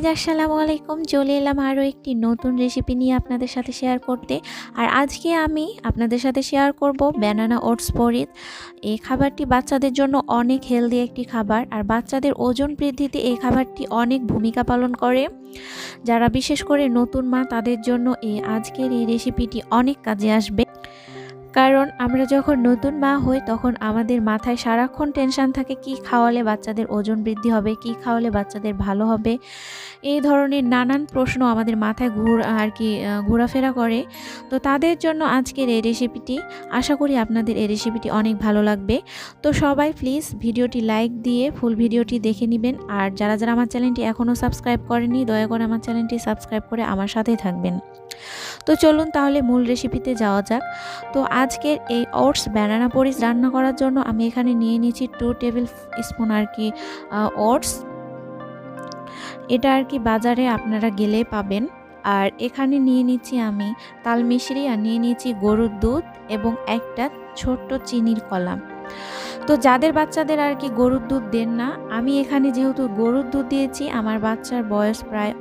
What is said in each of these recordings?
Guys আসসালামু আলাইকুম। চলে এলাম আরও একটি নতুন রেসিপি নিয়ে আপনাদের সাথে শেয়ার করতে। আর আজকে আমি আপনাদের সাথে শেয়ার করব ব্যানানা ওটস পরিত। এই খাবারটি বাচ্চাদের জন্য অনেক হেলদি একটি খাবার, আর বাচ্চাদের ওজন বৃদ্ধিতে এই খাবারটি অনেক ভূমিকা পালন করে। যারা বিশেষ করে নতুন মা, তাদের জন্য আজকের এই রেসিপিটি অনেক কাজে আসবে। কারণ আমরা যখন নতুন মা হই তখন আমাদের মাথায় সারাক্ষণ টেনশন থাকে কি খাওয়ালে বাচ্চাদের ওজন বৃদ্ধি হবে, কি খাওয়ালে বাচ্চাদের ভালো হবে। এই ধরনের নানান প্রশ্ন আমাদের মাথায় ঘোরাফেরা করে। তো তাদের জন্য আজকের এই রেসিপিটি, আশা করি আপনাদের এই রেসিপিটি অনেক ভালো লাগবে। তো সবাই প্লিজ ভিডিওটি লাইক দিয়ে ফুল ভিডিওটি দেখে নেবেন। আর যারা যারা আমার চ্যানেলটি এখনও সাবস্ক্রাইব করেনি, দয়া করে আমার চ্যানেলটি সাবস্ক্রাইব করে আমার সাথেই থাকবেন। তো চলুন তাহলে মূল রেসিপিতে যাওয়া যাক। তো আজকের এই ওটস ব্যানানা পরিস রান্না করার জন্য আমি এখানে নিয়ে নিয়েছি 2 টেবিল স্পুন ওটস। এটা বাজারে আপনারা গেলে পাবেন। আর এখানে নিয়ে নিচ্ছি আমি তাল মিশরি, আর নিয়ে নিয়েছি গরুর দুধ এবং একটা ছোট্ট চিনির কলা। তো যাদের বাচ্চাদের গরুর দুধ দেন না, আমি এখানে যেহেতু গরুর দুধ দিয়েছি, আমার বাচ্চার বয়স প্রায়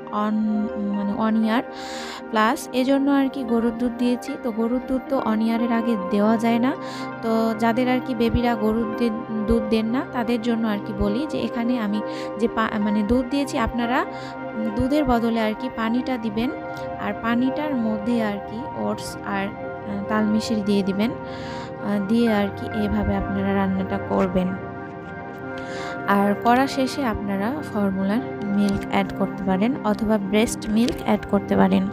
1 ইয়ার প্লাস, এজন্য গরুর দুধ দিয়েছি। তো গরুর দুধ তো 1 ইয়ারের আগে দেওয়া যায় না। তো যাদের বেবিরা গরুর দুধ দেন না, তাদের জন্য বলি যে এখানে আমি যে দুধ দিয়েছি, আপনারা দুধের বদলে পানিটা দিবেন। আর পানিটার মধ্যে ওটস আর তাল মিশরি দিয়ে দিবেন, দিয়ে এইভাবে আপনারা রান্নাটা করবেন। আর করা শেষে আপনারা ফর্মুলার মিল্ক অ্যাড করতে পারেন অথবা ব্রেস্ট মিল্ক অ্যাড করতে পারেন।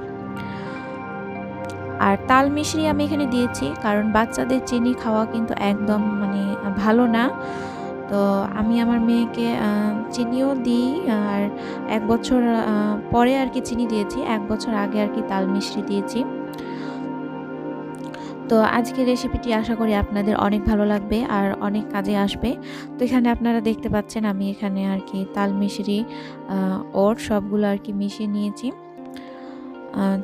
আর তাল মিশরি আমি এখানে দিয়েছি কারণ বাচ্চাদের চিনি খাওয়া কিন্তু একদম ভালো না। তো আমি আমার মেয়েকে চিনিও দিই, আর 1 বছর পরে চিনি দিয়েছি, 1 বছর আগে তাল মিশরি দিয়েছি। তো আজকের রেসিপিটি আশা করি আপনাদের অনেক ভালো লাগবে আর অনেক কাজে আসবে। তো এখানে আপনারা দেখতে পাচ্ছেন আমি এখানে তাল মিশরি ওট সবগুলো মিশিয়ে নিয়েছি।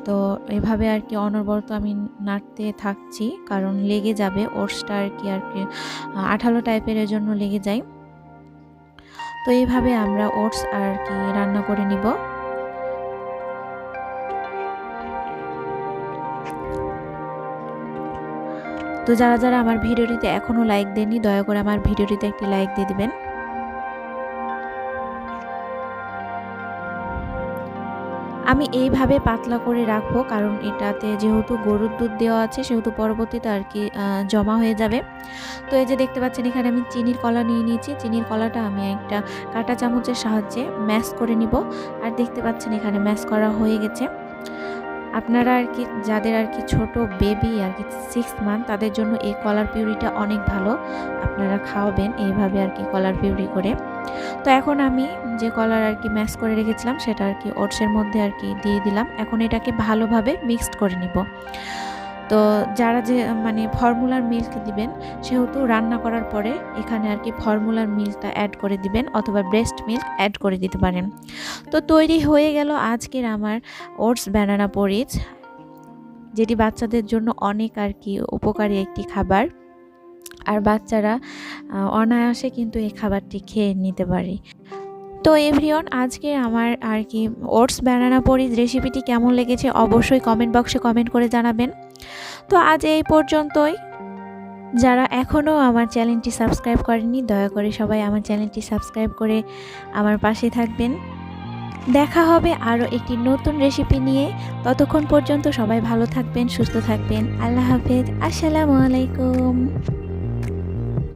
তো এভাবে অনবরত আমি নাড়তে থাকছি, কারণ লেগে যাবে। ওটসটা আঠালো টাইপের, এর জন্য লেগে যায়। তো এইভাবে আমরা ওটস রান্না করে নিব। তো যারা যারা আমার ভিডিওটিতে এখনও লাইক দেননি, দয়া করে আমার ভিডিওটিতে একটি লাইক দিয়ে দিবেন। আমি এইভাবে পাতলা করে রাখবো, কারণ এটাতে যেহেতু গরুর দুধ দেওয়া আছে, সেহেতু পরবর্তীতে জমা হয়ে যাবে। তো এই যে দেখতে পাচ্ছেন এখানে আমি চিনির কলা নিয়ে নিয়েছি। চিনির কলাটা আমি একটা কাঁটা চামচের সাহায্যে ম্যাশ করে নিব। আর দেখতে পাচ্ছেন এখানে ম্যাশ করা হয়ে গেছে। আপনারা যাদের ছোট বেবি 6 মান্থ, তাদের জন্য এই কলার পিউরিটা অনেক ভালো। আপনারা খাওয়াবেন এইভাবে কলার পিউরি করে। তো এখন আমি যে কলার ম্যাশ করে রেখেছিলাম সেটা ওটসের মধ্যে দিয়ে দিলাম। এখন এটাকে ভালোভাবে মিক্সড করে নিব। তো যারা যে ফর্মুলার মিল্ক দিবেন, সেহেতু রান্না করার পরে এখানে ফর্মুলার মিল্কটা অ্যাড করে দিবেন অথবা ব্রেস্ট মিল্ক অ্যাড করে দিতে পারেন। তো তৈরি হয়ে গেল আজকের আমার ওটস ব্যানানা পরিচ, যেটি বাচ্চাদের জন্য অনেক উপকারী একটি খাবার। আর বাচ্চারা অনায়াসে কিন্তু এই খাবারটি খেয়ে নিতে পারে। তো এভরিওয়ান, আজকে আমার ওটস ব্যানানা পরিচ রেসিপিটি কেমন লেগেছে অবশ্যই কমেন্ট বক্সে কমেন্ট করে জানাবেন। তো আজ এই পর্যন্তই। যারা এখনও আমার চ্যানেলটি সাবস্ক্রাইব করেননি, দয়া করে সবাই আমার চ্যানেলটি সাবস্ক্রাইব করে আমার পাশে থাকবেন। দেখা হবে আরও একটি নতুন রেসিপি নিয়ে। ততক্ষণ পর্যন্ত সবাই ভালো থাকবেন, সুস্থ থাকবেন। আল্লাহ হাফেজ, আসসালামু আলাইকুম।